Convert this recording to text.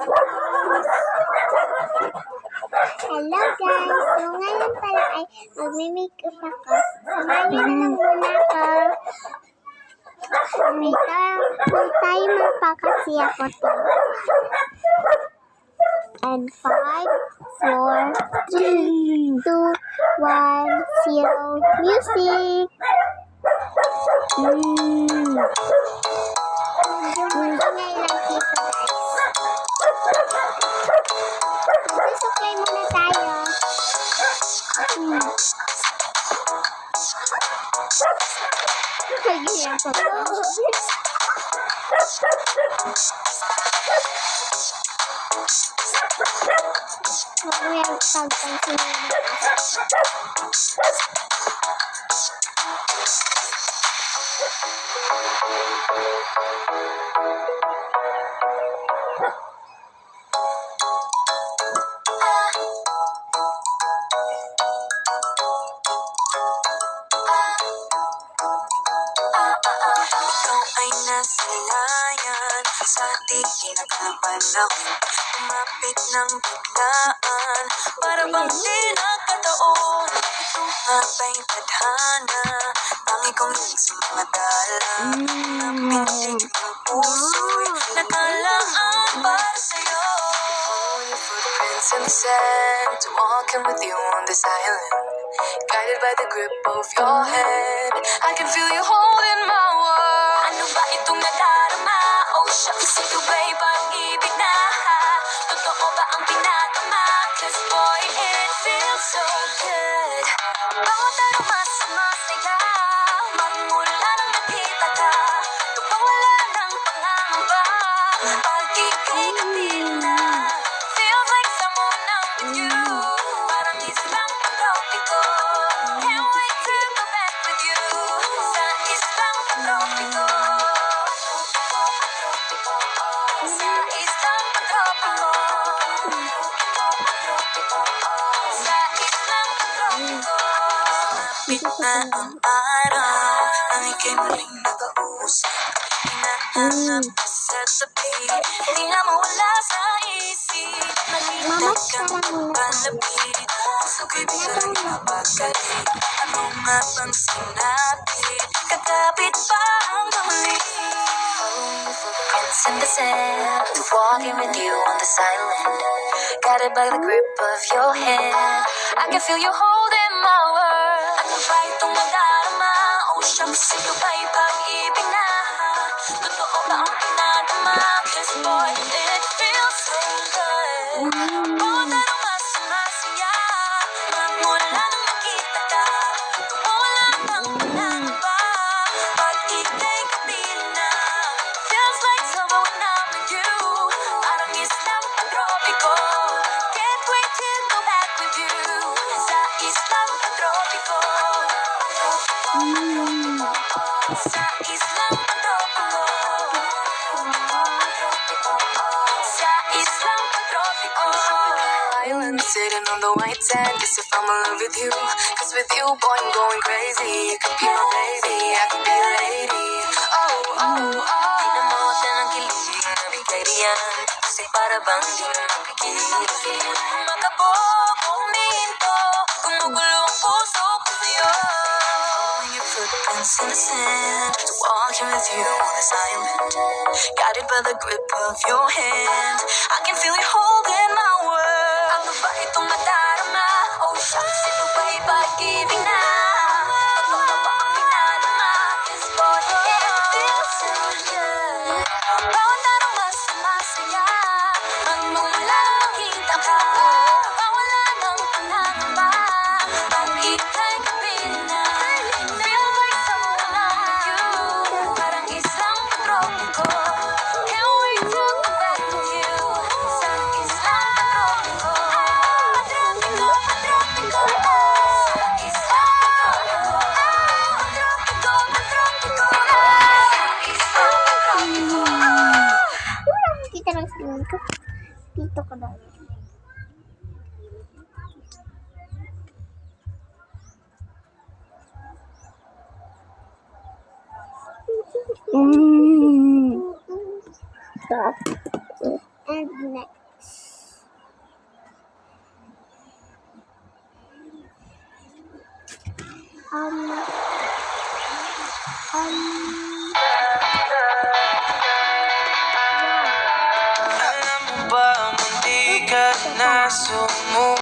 Hello guys! So ngayon pala ay magme-makeup ako. Samahan niyo na lang muna ako. May timer pa kasi ako to. And 5, 4, 3, 2, 1, 0, music! Yung ingay lang dito guys. Mag-supply muna tayo. Kaya pa ba? Mamaya pagpansin mo. Ikaw ay nasilayan sa di kinakalapanahon. Umapit ng biglaan para bang di nagkataon. Ito nga ba'y tadhana, tangi kong lig sa mga dala. Napindig ng puso'y nakalaan para sa'yo. Follow your footprints in the sand, walking with you on this island. Guided by the grip of your hand, I can feel you holding my world. Ano ba itong nadarama? Oh shucks, ito ba'y pag-ibig na? Totoo ba ang pinagama? 'Cause boy, it feels so good. Bawat araw mas masaya, magmula nang nakita ka. Nawawala ng pangangamba, pag ika'y kapit na. Feels like someone I'm with you, parang islang pag-tropiko. Can't wait to go back with you, sa islang pag-tropiko. Sa islang pag-tropiko. Sa islang pag-tropiko. Kapit na ang araw, ang ika'y muling nag-uusap. Hinahanap ka sa tabi, di na mawala sa isip. Malita kang palapit, puso ko'y biglang napagalit. Ano nga bang sinapit, kakapit pa hanggang huli. Following the footprints in the sand, walking with you on this island. Guided by the grip of your hand, I can feel you holding my world. Ano ba itong nadarama? Oh shucks, ito ba'y pag-ibig na? Totoo ba ang pinadama? 'Cause boy, it feels so good. Bawat araw mas masaya, magmula nang nakita ka. Nawawala ng pangangamba, pag ika'y kapit na. Feels like summer when I'm with you, parang islang pag-tropiko. Can't wait to go back with you, sa islang pag-tropiko. Sa islang pag-tropiko. Sa islang pag-tropiko. Island sitting on the white sand, as if I'm in love with you. 'Cause with you, boy, I'm going crazy. You could be my baby, I could be a lady. Oh, oh, oh. Di na mawala ng kilig na bigay riyan, kasi para bang di na mapigil. Makabog, huminto, gumugulo ang puso ko sa'yo. Following your footprints in the sand, walking with you on this island. Guided by the grip of your hand, I can feel you holding my world. Ano ba itong nadarama? Oh shucks, ito ba'y pag-ibig na? Totoo ba ang pinadama? 'Cause boy, it feels so good. Bawat araw mas masaya, magmula nang nakita ka. Nawawala ng pangangamba, pag ika'y kapit na. Feels like someone I'm with you, parang islang pag-tropiko. Can't wait to go back with you, sa islang pag-tropiko. Pag-tropiko, pag-tropiko. Sa islang pag-tropiko. Pag-tropiko, pag-tropiko. Sa islang pag-tropiko. Kita lang sa tingin ko. Dito ko daw. Stop. and next. Alam mo ba, munti ka na sumuko.